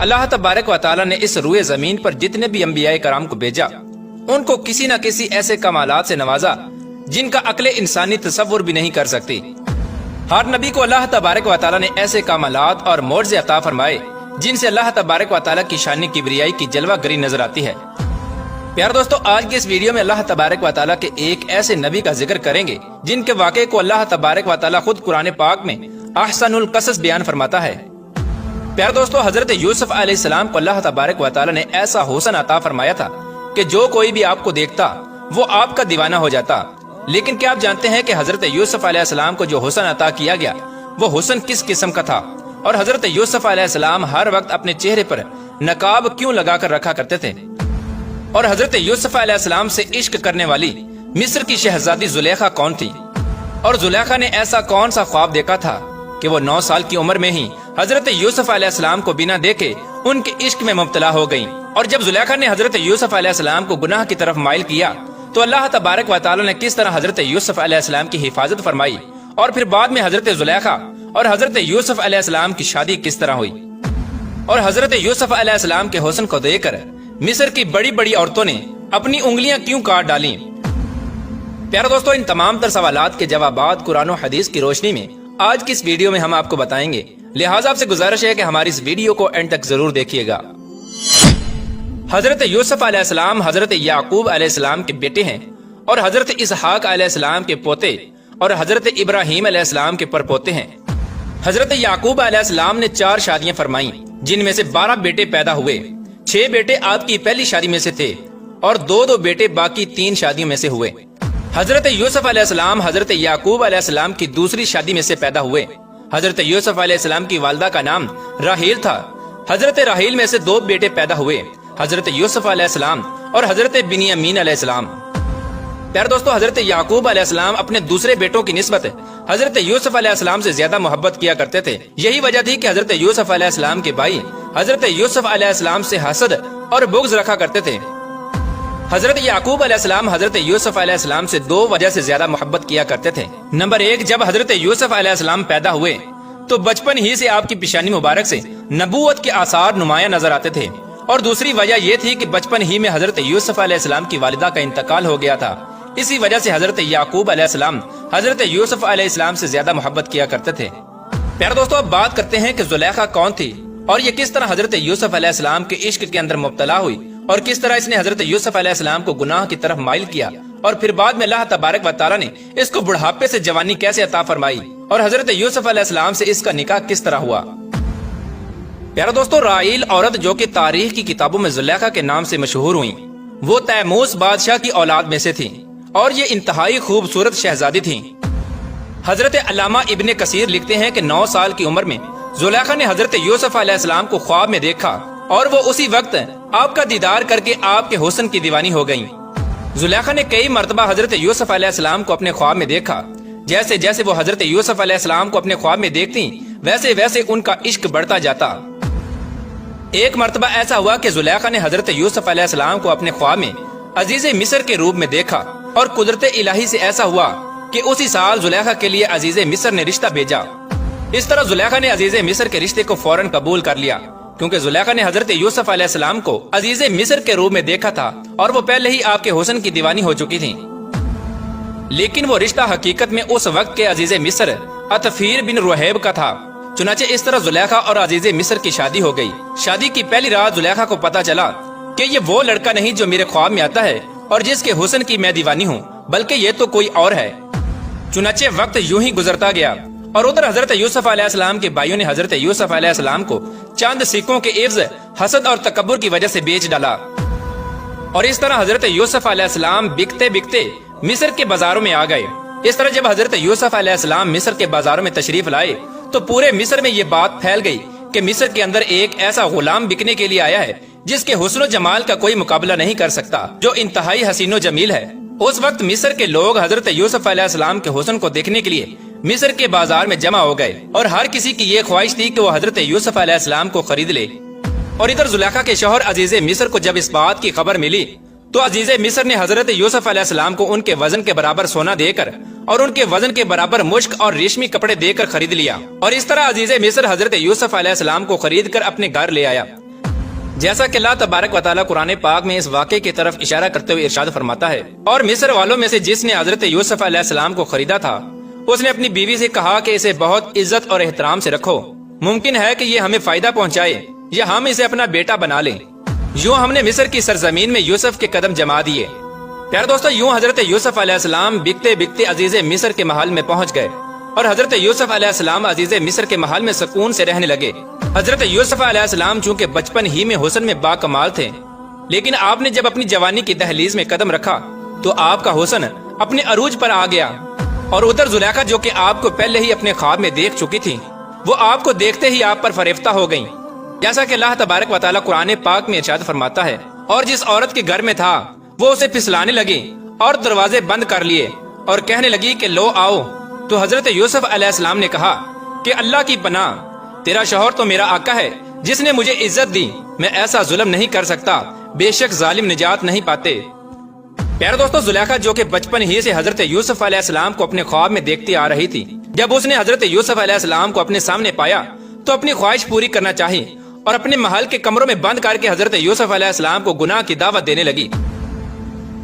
اللہ تبارک و تعالی نے اس روئے زمین پر جتنے بھی انبیاء کرام کو بھیجا ان کو کسی نہ کسی ایسے کمالات سے نوازا جن کا عقل انسانی تصور بھی نہیں کر سکتی۔ ہر نبی کو اللہ تبارک و تعالی نے ایسے کمالات اور معجزے عطا فرمائے جن سے اللہ تبارک و تعالی کی شان کبریائی کی جلوہ گری نظر آتی ہے۔ پیارے دوستو، آج کی اس ویڈیو میں اللہ تبارک و تعالی کے ایک ایسے نبی کا ذکر کریں گے جن کے واقعے کو اللہ تبارک و تعالی خود قرآن پاک میں احسن القصص بیان فرماتا ہے۔ پیارے دوستو، حضرت یوسف علیہ السلام کو اللہ تبارک و تعالی نے ایسا حسن عطا فرمایا تھا کہ جو کوئی بھی آپ کو دیکھتا وہ آپ کا دیوانہ ہو جاتا۔ لیکن کیا آپ جانتے ہیں کہ حضرت یوسف علیہ السلام کو جو حسن عطا کیا گیا وہ حسن کس قسم کا تھا، اور حضرت یوسف علیہ السلام ہر وقت اپنے چہرے پر نقاب کیوں لگا کر رکھا کرتے تھے، اور حضرت یوسف علیہ السلام سے عشق کرنے والی مصر کی شہزادی زلیخا کون تھی، اور زلیخا نے ایسا کون سا خواب دیکھا تھا کہ وہ 9 سال کی عمر میں ہی حضرت یوسف علیہ السلام کو بنا دیکھے ان کے عشق میں مبتلا ہو گئیں۔ اور جب زلیخا نے حضرت یوسف علیہ السلام کو گناہ کی طرف مائل کیا تو اللہ تبارک و تعالی نے کس طرح حضرت یوسف علیہ السلام کی حفاظت فرمائی، اور پھر بعد میں حضرت زلیخا اور حضرت یوسف علیہ السلام کی شادی کس طرح ہوئی، اور حضرت یوسف علیہ السلام کے حسن کو دیکھ کر مصر کی بڑی بڑی عورتوں نے اپنی انگلیاں کیوں کاٹ ڈالیں۔ پیارے دوستو، ان تمام تر سوالات کے جوابات قرآن و حدیث کی روشنی میں آج کی اس ویڈیو میں ہم آپ کو بتائیں گے، لہٰذا آپ سے گزارش ہے کہ ہماری اس ویڈیو کو اینڈ تک ضرور دیکھیے گا۔ حضرت یوسف علیہ السلام حضرت یعقوب علیہ السلام کے بیٹے ہیں، اور حضرت اسحاق علیہ السلام کے پوتے اور حضرت ابراہیم علیہ السلام کے پرپوتے ہیں۔ حضرت یعقوب علیہ السلام نے 4 شادیاں فرمائیں جن میں سے 12 بیٹے پیدا ہوئے۔ 6 بیٹے آپ کی پہلی شادی میں سے تھے اور 2 بیٹے باقی 3 شادیوں میں سے ہوئے۔ حضرت یوسف علیہ السلام حضرت یعقوب علیہ السلام کی دوسری شادی میں سے پیدا ہوئے۔ حضرت یوسف علیہ السلام کی والدہ کا نام راحیل تھا۔ حضرت راحیل میں سے 2 بیٹے پیدا ہوئے، حضرت یوسف علیہ السلام اور حضرت بنیامین علیہ السلام۔ پیارے دوستو، حضرت یعقوب علیہ السلام اپنے دوسرے بیٹوں کی نسبت حضرت یوسف علیہ السلام سے زیادہ محبت کیا کرتے تھے۔ یہی وجہ تھی کہ حضرت یوسف علیہ السلام کے بھائی حضرت یوسف علیہ السلام سے حسد اور بغض رکھا کرتے تھے۔ حضرت یعقوب علیہ السلام حضرت یوسف علیہ السلام سے 2 وجہ سے زیادہ محبت کیا کرتے تھے۔ نمبر 1، جب حضرت یوسف علیہ السلام پیدا ہوئے تو بچپن ہی سے آپ کی پیشانی مبارک سے نبوت کے آثار نمایاں نظر آتے تھے، اور دوسری وجہ یہ تھی کہ بچپن ہی میں حضرت یوسف علیہ السلام کی والدہ کا انتقال ہو گیا تھا۔ اسی وجہ سے حضرت یعقوب علیہ السلام حضرت یوسف علیہ السلام سے زیادہ محبت کیا کرتے تھے۔ پیارے دوستو، اب بات کرتے ہیں کہ زلیخا کون تھی، اور یہ کس طرح حضرت یوسف علیہ السلام کے عشق کے اندر مبتلا ہوئی، اور کس طرح اس نے حضرت یوسف علیہ السلام کو گناہ کی طرف مائل کیا، اور پھر بعد میں اللہ تبارک و تعالی نے اس کو بڑھاپے سے جوانی کیسے عطا فرمائی، اور حضرت یوسف علیہ السلام سے اس کا نکاح کس طرح ہوا۔ پیارے دوستو، راحیل عورت جو کہ تاریخ کی کتابوں میں زلیخا کے نام سے مشہور ہوئی، وہ تیموس بادشاہ کی اولاد میں سے تھی، اور یہ انتہائی خوبصورت شہزادی تھی۔ حضرت علامہ ابن کثیر لکھتے ہیں کہ 9 سال کی عمر میں زلیخا نے حضرت یوسف علیہ السلام کو خواب میں دیکھا، اور وہ اسی وقت آپ کا دیدار کر کے آپ کے حسن کی دیوانی ہو گئیں۔ زلیخا نے کئی مرتبہ حضرت یوسف علیہ السلام کو اپنے خواب میں دیکھا۔ جیسے جیسے وہ حضرت یوسف علیہ السلام کو اپنے خواب میں دیکھتی ویسے ویسے ان کا عشق بڑھتا جاتا۔ ایک مرتبہ ایسا ہوا کہ زلیخا نے حضرت یوسف علیہ السلام کو اپنے خواب میں عزیز مصر کے روپ میں دیکھا، اور قدرت الہی سے ایسا ہوا کہ اسی سال زلیخا کے لیے عزیز مصر نے رشتہ بھیجا۔ اس طرح زلیخا نے عزیز مصر کے رشتے کو فوراً قبول کر لیا، کیونکہ زلیخا نے حضرت یوسف علیہ السلام کو عزیز مصر کے روپ میں دیکھا تھا، اور وہ پہلے ہی آپ کے حسن کی دیوانی ہو چکی تھی۔ لیکن وہ رشتہ حقیقت میں اس وقت کے عزیز مصر عطفیر بن رحیب کا تھا۔ چنانچہ اس طرح زلیخا اور عزیز مصر کی شادی ہو گئی۔ شادی کی پہلی رات زلیخا کو پتا چلا کہ یہ وہ لڑکا نہیں جو میرے خواب میں آتا ہے اور جس کے حسن کی میں دیوانی ہوں، بلکہ یہ تو کوئی اور ہے۔ چنانچہ وقت یوں ہی گزرتا گیا، اور ادھر حضرت یوسف علیہ السلام کے بھائیوں نے حضرت یوسف علیہ السلام کو چند سکوں کے عوض حسد اور تکبر کی وجہ سے بیچ ڈالا، اور اس طرح حضرت یوسف علیہ السلام بکتے بکتے مصر کے بازاروں میں آ گئے۔ اس طرح جب حضرت یوسف علیہ السلام مصر کے بازاروں میں تشریف لائے تو پورے مصر میں یہ بات پھیل گئی کہ مصر کے اندر ایک ایسا غلام بکنے کے لیے آیا ہے جس کے حسن و جمال کا کوئی مقابلہ نہیں کر سکتا، جو انتہائی حسین و جمیل ہے۔ اس وقت مصر کے لوگ حضرت یوسف علیہ السلام کے حسن کو دیکھنے کے لیے مصر کے بازار میں جمع ہو گئے، اور ہر کسی کی یہ خواہش تھی کہ وہ حضرت یوسف علیہ السلام کو خرید لے۔ اور ادھر زلیخا کے شوہر عزیز مصر کو جب اس بات کی خبر ملی تو عزیز مصر نے حضرت یوسف علیہ السلام کو ان کے وزن کے برابر سونا دے کر اور ان کے وزن کے برابر مشک اور ریشمی کپڑے دے کر خرید لیا، اور اس طرح عزیز مصر حضرت یوسف علیہ السلام کو خرید کر اپنے گھر لے آیا۔ जैसा कि अल्लाह तबारक व तआला कुरान पाक में इस वाक़े की तरफ इशारा करते हुए इरशाद फरमाता है, और मिस्र वालों में से जिसने हजरत यूसुफ अलैहिस्सलाम को खरीदा था, उसने अपनी बीवी से कहा कि इसे बहुत इज्जत और एहतराम से रखो, मुमकिन है कि ये हमें फायदा पहुंचाए या हम इसे अपना बेटा बना लें। यूं हमने मिस्र की सरजमीन में यूसुफ के कदम जमा दिए। प्यारे दोस्तों, यूं हजरत यूसुफ अलैहिस्सलाम बिकते बिकते अजीजे मिस्र के महल में पहुंच गए और हजरत यूसुफ अलैहिस्सलाम अजीजे मिस्र के महल में सुकून से रहने लगे। हजरत यूसुफ अलैहिस्सलाम चूंकि बचपन ही में हुस्न में बाकमाल थे, लेकिन आपने जब अपनी जवानी की दहलीज में कदम रखा तो आपका हुस्न अपने अरूज पर आ गया और उधर जुलेखा जो कि आपको पहले ही अपने ख्वाब में देख चुकी थी, वो आपको देखते ही आप पर फरेफ्ता हो गयी। जैसा कि अल्लाह तबारक व तआला कुरान पाक में इरशाद फरमाता है, और जिस औरत के घर में था वो उसे फिसलाने लगी और दरवाजे बंद कर लिए और कहने लगी कि लो आओ। तो हजरत यूसुफ अलैहिस्सलाम ने कहा कि अल्लाह की पनाह, तेरा शौहर तो मेरा आका है जिसने मुझे इज्जत दी, मैं ऐसा जुल्म नहीं कर सकता, बेशक जालिम निजात नहीं पाते। प्यारे दोस्तों, जुलेखा जो कि बचपन ही से हजरत यूसुफ अलैहिस्सलाम को अपने ख्वाब में देखती आ रही थी, जब उसने हजरत यूसुफ अलैहिस्सलाम को अपने सामने पाया तो अपनी ख्वाहिश पूरी करना चाही और अपने महल के कमरों में बंद करके हजरत यूसुफ अलैहिस्सलाम को गुनाह की दावत देने लगी।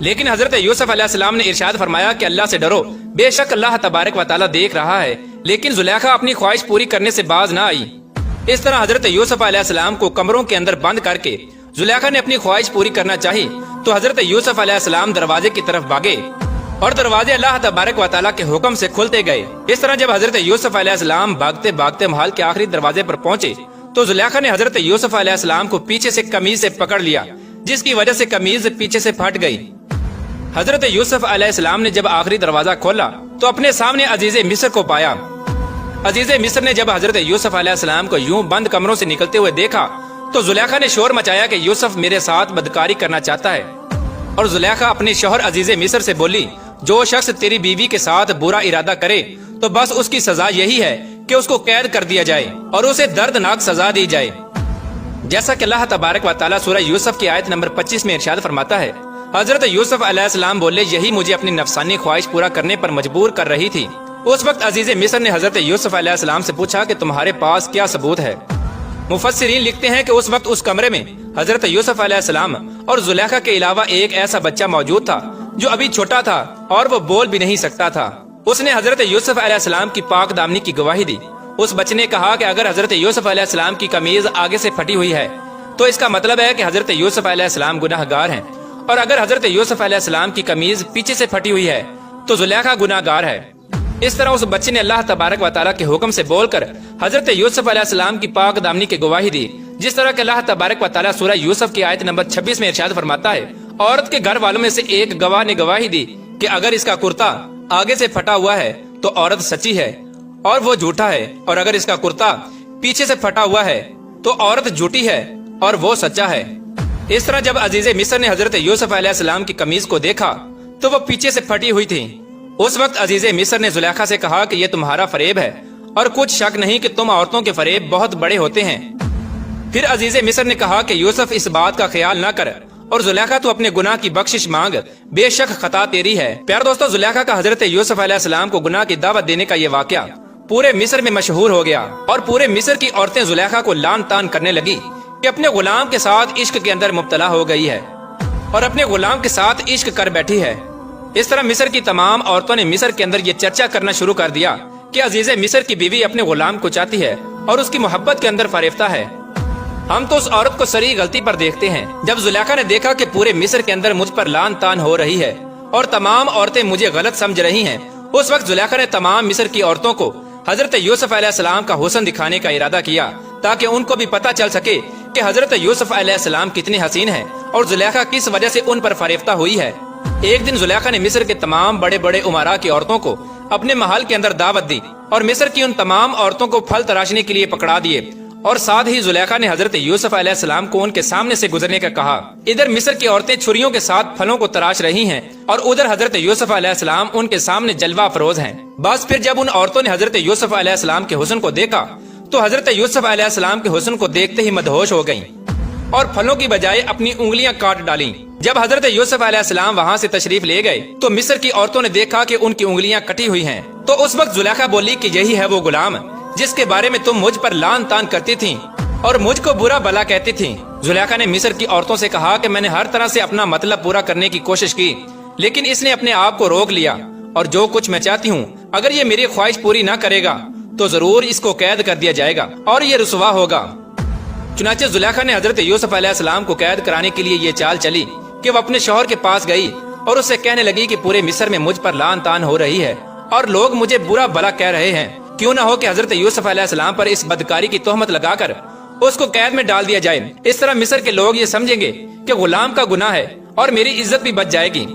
लेकिन हजरत यूसुफ अलैहिस्सलाम ने इरशाद फरमाया कि अल्लाह से डरो, बेशक अल्लाह तबारक व तआला देख रहा है। लेकिन जुलेखा अपनी ख्वाहिश पूरी करने से बाज ना आई। इस तरह हजरत यूसुफ अलैहिस्सलाम को कमरों के अंदर बंद करके जुलेखा ने अपनी ख्वाहिश पूरी करना चाही तो हजरत यूसुफ अलैहिस्सलाम दरवाजे की तरफ भागे और दरवाजे अल्लाह तबारक व तआला के हुक्म से खुलते गए। इस तरह जब हजरत यूसुफ अलैहिस्सलाम भागते भागते महल के आखिरी दरवाजे पर पहुंचे तो जुलेखा ने हजरत यूसुफ अलैहिस्सलाम को पीछे से कमीज से पकड़ लिया, जिसकी वजह से कमीज पीछे से फट गई। हजरत यूसुफ अलैहिस्सलाम ने जब आखिरी दरवाजा खोला तो अपने सामने अजीजे मिस्र को पाया। अजीजे मिस्र ने जब हजरत यूसुफ अलैहिस्सलाम को यूं बंद कमरों से निकलते हुए देखा तो जुलेखा ने शोर मचाया कि यूसुफ मेरे साथ बदकारी करना चाहता है। और जुलेखा अपने शौहर अजीजे मिस्र से बोली, जो शख्स तेरी बीवी के साथ बुरा इरादा करे तो बस उसकी सजा यही है कि उसको कैद कर दिया जाए और उसे दर्दनाक सजा दी जाए। जैसा कि अल्लाह तबारक व तआला सूरह यूसुफ की आयत नंबर 25 में इरशाद फरमाता है, हजरत यूसुफ अलैहिस्सलाम बोले, यही मुझे अपनी नफसानी ख्वाहिश पूरा करने पर मजबूर कर रही थी। उस वक्त अजीज मिस्र ने हजरत यूसुफ अलैहिस्सलाम से पूछा कि तुम्हारे पास क्या सबूत है। मुफस्सिरीन लिखते हैं कि उस वक्त उस कमरे में हजरत यूसुफ अलैहिस्सलाम और जुलेखा के अलावा एक ऐसा बच्चा मौजूद था जो अभी छोटा था और वो बोल भी नहीं सकता था। उसने हजरत यूसुफ अलैहिस्सलाम की पाक दामनी की गवाही दी। उस बच्चे ने कहा कि अगर हजरत यूसुफ अलैहिस्सलाम की कमीज आगे से फटी हुई है तो इसका मतलब है कि हजरत यूसुफ अलैहिस्सलाम गुनाहगार हैं, और अगर हजरत यूसुफ अलैहिस्सलाम की कमीज पीछे से फटी हुई है तो जुलेखा गुनाहगार है। इस तरह उस बच्चे ने अल्लाह तबारक व तआला के हुक्म से बोलकर हजरत यूसुफ अलैहिस्सलाम की पाक दामनी की गवाही दी, जिस तरह के अल्लाह तबारक व तआला सूरह यूसुफ की आयत नंबर 26 में इरशाद फरमाता है, औरत के घर वालों में से एक गवाह ने गवाही दी कि अगर इसका कुर्ता आगे से फटा हुआ है तो औरत सच्ची है और वो झूठा है, और अगर इसका कुर्ता पीछे से फटा हुआ है तो औरत झूठी है और वो सच्चा है। इस तरह जब अजीजे मिस्र ने हजरत यूसुफ अलैहिस्सलाम की कमीज को देखा तो वो पीछे से फटी हुई थी। उस वक्त अजीजे मिस्र ने जुलेखा से कहा कि ये तुम्हारा फरेब है और कुछ शक नहीं कि तुम औरतों के फरेब बहुत बड़े होते हैं। फिर अजीजे मिस्र ने कहा कि यूसुफ इस बात का ख्याल न कर और जुलेखा तू अपने गुनाह की बख्शिश मांग, बेशक खता तेरी है। प्यारे दोस्तों, जुलेखा का हजरत यूसुफ अलैहिस्सलाम को गुनाह की दावत देने का ये वाकया पूरे मिस्र में मशहूर हो गया और पूरे मिस्र की औरतें जुलेखा को लान तान करने लगी कि अपने गुलाम के साथ इश्क के अंदर मुब्तला हो गई है और अपने गुलाम के साथ इश्क कर बैठी है। इस तरह मिस्र की तमाम औरतों ने मिस्र के अंदर ये चर्चा करना शुरू कर दिया कि अजीजे मिस्र की बीवी अपने गुलाम को चाहती है और उसकी मोहब्बत के अंदर फरेफ्ता है। हम तो उस औरत को सरी गलती पर देखते हैं। जब जुलेखा ने देखा कि पूरे मिस्र के अंदर मुझ पर लान तान हो रही है और तमाम औरतें मुझे गलत समझ रही हैं, उस वक्त जुलेखा ने तमाम मिस्र की औरतों को हजरत यूसुफ अलैहिस्सलाम का हुस्न दिखाने का इरादा किया ताकि उनको भी पता चल सके कि हजरत यूसुफ अलैहिस्सलाम कितने हसीन हैं और जुलेखा किस वजह से उन पर फरेफ्ता हुई है। एक दिन जुलेखा ने मिस्र के तमाम बड़े बड़े उमरा की औरतों को अपने महल के अंदर दावत दी और मिस्र की उन तमाम औरतों को फल तराशने के लिए पकड़ा दिए और साथ ही जुलेखा ने हजरत यूसुफ अलैहिस्सलाम को उनके सामने से गुजरने का कहा। इधर मिस्र की औरतें छुरियों के साथ फलों को तराश रही हैं और उधर हजरत यूसुफ अलैहिस्सलाम उनके सामने जलवा अफरोज हैं। बस फिर जब उन औरतों ने हजरत यूसुफ अलैहिस्सलाम के हुस्न को देखा तो हजरत यूसुफ अलैहिस्सलाम के हुस्न को देखते ही मदहोश हो गयीं और फलों की बजाय अपनी उंगलियां काट डाली। जब हजरत यूसुफ अलैहिस्सलाम वहाँ से तशरीफ ले गए तो मिस्र की औरतों ने देखा कि उनकी उंगलियां कटी हुई हैं। तो उस वक्त जुलेखा बोली कि यही है वो गुलाम जिसके बारे में तुम मुझ पर लान तान करती थी। और मुझ को बुरा भला कहती थी। जुलेखा ने मिस्र की औरतों से कहा कि मैंने हर तरह से अपना मतलब पूरा करने की कोशिश की, लेकिन इसने अपने आप को रोक लिया और जो कुछ मैं चाहती हूँ, अगर ये मेरी ख्वाहिश पूरी ना करेगा तो जरूर इसको कैद कर दिया जाएगा और ये रुसवा होगा। चुनाचे जुलेखा ने हजरत यूसुफ अलैहिस्सलाम को कैद कराने के लिए ये चाल चली कि वो अपने शौहर के पास गई और उससे कहने लगी कि पूरे मिस्र में मुझ पर लान तान हो रही है और लोग मुझे बुरा भला कह रहे हैं, क्यों ना हो कि हजरत यूसुफ अलैहिस्सलाम पर इस बदकारी की तोहमत लगाकर उसको कैद में डाल दिया जाए। इस तरह मिस्र के लोग ये समझेंगे कि गुलाम का गुनाह है और मेरी इज्जत भी बच जाएगी।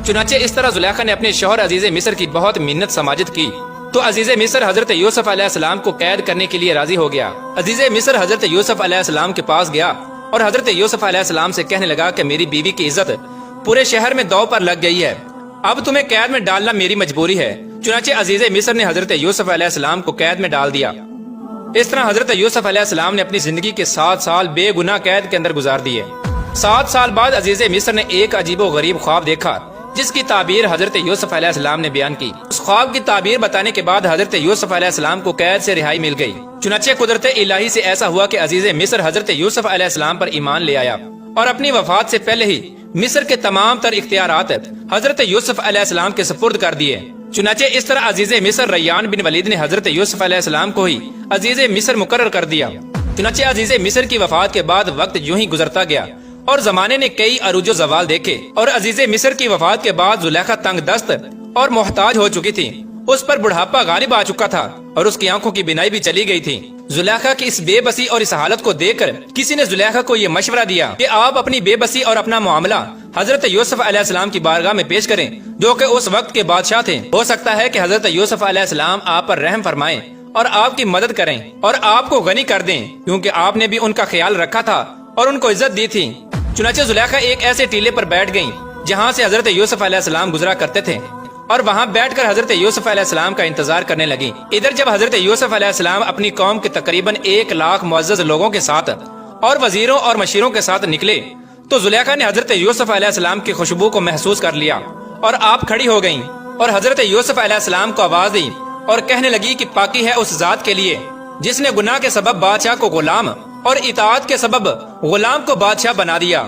चुनाचे इस तरह जुलेखा ने अपने शौहर अजीज मिस्र की बहुत मिन्नत समाजत की तो अजीज मिस्र हजरत यूसुफ अलैहिस्सलाम को कैद करने के लिए राजी हो गया। अजीज मिस्र हजरत यूसुफ अलैहिस्सलाम के पास गया और हजरत यूसुफ अलैहिस्सलाम से कहने लगा कि मेरी बीवी की इज्जत पूरे शहर में दांव पर लग गई है, अब तुम्हें कैद में डालना मेरी मजबूरी है। चुनाचे अजीज मिस्र ने हजरत यूसुफ अलैहिस्सलाम को कैद में डाल दिया। इस तरह हजरत यूसुफ अलैहिस्सलाम ने अपनी जिंदगी के 7 साल बेगुनाह कैद के अंदर गुजार दिए। 7 साल बाद अजीज मिस्र ने एक अजीबो गरीब ख्वाब देखा जिसकी ताबीर हजरत यूसुफ अलैहिस्सलाम ने बयान की। उस ख्वाब की ताबीर बताने के बाद हजरत यूसुफ अलैहिस्सलाम को कैद से रिहाई मिल गई। चुनाचे कुदरत इलाही से ऐसा हुआ कि अजीज मिस्र हजरत यूसुफ अलैहिस्सलाम पर ईमान ले आया और अपनी वफात से पहले ही मिस्र के तमाम तर इख्तियारात हजरत यूसुफ अलैहिस्सलाम के सुपुर्द कर दिए। चुनाचे इस तरह अजीज मिस्र रैयान बिन वलीद ने हजरत यूसुफ अलैहिस्सलाम को ही अजीज मिस्र मुकर्रर कर दिया। चुनाचे अजीज मिस्र की वफात के बाद वक्त यूं ही गुजरता गया और जमाने ने कई अरूजो जवाल देखे और अजीज मिस्र की वफात के बाद जुलेखा तंग दस्त और मोहताज हो चुकी थी। उस पर बुढ़ापा गालिब आ चुका था और उसकी आंखों की बिनाई भी चली गई थी। जुलेखा की इस बेबसी और इस हालत को देखकर किसी ने जुलेखा को ये मशवरा दिया कि आप अपनी बेबसी और अपना मामला हजरत यूसुफ अलैहिस्सलाम की बारगाह में पेश करें, जो कि उस वक्त के बादशाह थे। हो सकता है कि हजरत यूसुफ अलैहिस्सलाम आप पर रहम फरमाएं और आपकी मदद करें और आपको गनी कर दें, क्योंकि आपने भी उनका ख्याल रखा था और उनको इज्जत दी थी। चुनाचे जुलेखा एक ऐसे टीले पर बैठ गयी जहाँ से हजरत यूसुफ अलैहिस्सलाम गुजरा करते थे और वहाँ बैठकर हजरत यूसुफ अलैहिस्सलाम का इंतजार करने लगी। इधर जब हजरत यूसुफ अलैहिस्सलाम अपनी कौम के तकरीबन 1 लाख मुअज़्ज़ज़ लोगों के साथ और वजीरों और मशीरों के साथ निकले तो जुलेखा ने हजरत यूसुफ अलैहिस्सलाम की खुशबू को महसूस कर लिया और आप खड़ी हो गयी और हजरत यूसुफ अलैहिस्सलाम को आवाज दी और कहने लगी कि पाकी है उस जात के लिए जिसने गुनाह के सबब बादशाह को गुलाम और इताअत के सबब गुलाम को बादशाह बना दिया।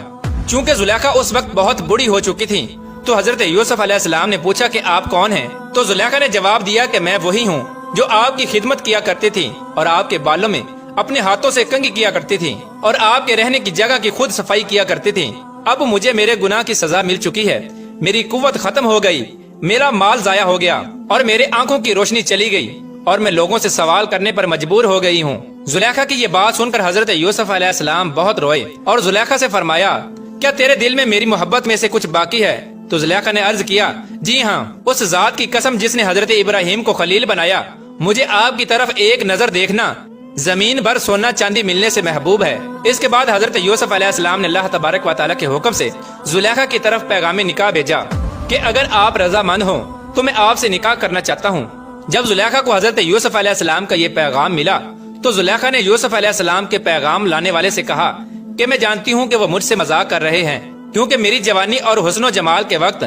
चूँकि जुलेखा उस वक्त बहुत बूढ़ी हो चुकी थी तो हजरत यूसुफ अलैहिस्सलाम ने पूछा कि आप कौन हैं? तो जुलेखा ने जवाब दिया कि मैं वही हूँ जो आपकी खिदमत किया करती थी और आपके बालों में अपने हाथों से कंघी किया करती थी और आपके रहने की जगह की खुद सफाई किया करती थी। अब मुझे मेरे गुनाह की सजा मिल चुकी है, मेरी कुव्वत खत्म हो गई, मेरा माल जाया हो गया और मेरे आंखों की रोशनी चली गई और मैं लोगों से सवाल करने पर मजबूर हो गई हूँ। जुलेखा की ये बात सुनकर हजरत यूसुफ अलैहिस्सलाम बहुत रोए और जुलेखा से फरमाया, क्या तेरे दिल में मेरी मोहब्बत में से कुछ बाकी है? तो जुलेखा ने अर्ज किया, जी हाँ, उस जात की कसम जिसने हजरत इब्राहिम को खलील बनाया, मुझे आपकी तरफ एक नजर देखना जमीन भर सोना चांदी मिलने से महबूब है। इसके बाद हजरत यूसुफ अलैहिस्सलाम ने अल्लाह तबारक व तआला के हुक्म से जुलेखा की तरफ पैगाम निकाह भेजा कि अगर आप रजामंद हो तो मैं आपसे निकाह करना चाहता हूँ। जब जुलेखा को हजरत यूसुफ अलैहिस्सलाम का ये पैगाम मिला तो जुलेखा ने यूसुफ अलैहिस्सलाम के पैगाम लाने वाले से कहा कि मैं जानती हूँ कि वो मुझसे मजाक कर रहे हैं, क्योंकि मेरी जवानी और हुस्नो जमाल के वक्त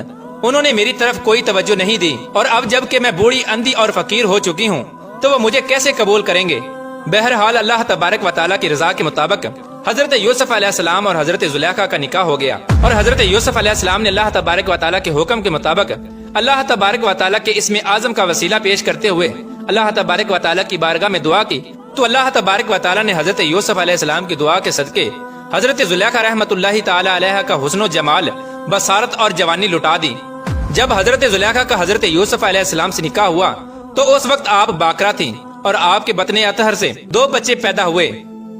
उन्होंने मेरी तरफ कोई तवज्जो नहीं दी और अब जब कि मैं बूढ़ी अंधी और फकीर हो चुकी हूँ तो वो मुझे कैसे कबूल करेंगे। बहरहाल अल्लाह तबारक व तआला की रजा के मुताबिक हजरत यूसुफ अलैहिस्सलाम और हजरत जुलेखा का निकाह हो गया और हजरत यूसुफ अलैहिस्सलाम ने अल्लाह तबारक व तआला के हुक्म के मुताबिक अल्लाह तबारक व तआला के इसमें आजम का वसीला पेश करते हुए अल्लाह तबारक व तआला की बारगाह में दुआ की तो अल्लाह तबारक व तआला ने हजरत यूसुफ अलैहिस्सलाम की दुआ के सदके हजरत जुलेखा रहमतुल्लाहि तआला अलैहा का हुस्नो जमाल, बसारत और जवानी लुटा दी। जब हजरत जुलेखा का हजरत यूसुफ अलैहिस्सलाम से निकाह हुआ तो उस वक्त आप बाकरा थी और आपके बतने अतहर से 2 बच्चे पैदा हुए।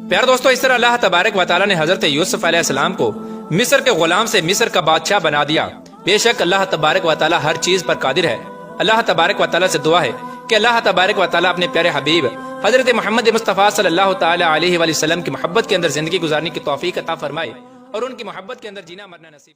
प्यारे दोस्तों, इस तरह अल्लाह तबारक व तआला ने हजरत यूसुफ अलैहिस्सलाम को मिस्र के गुलाम से मिस्र का बादशाह बना दिया। बेशक अल्लाह तबारक व तआला हर चीज पर कादिर है। अल्लाह तबारक व तआला से दुआ है कि अल्लाह तबारक व तआला अपने प्यारे हबीब हजरत मोहम्मद मुस्तफ़ा सल्लल्लाहु तआला अलैहि वसल्लम की मोहब्बत के अंदर जिंदगी गुजारने की तौफीक अता फरमाए और उनकी मोहब्बत के अंदर जीना मरना नसीब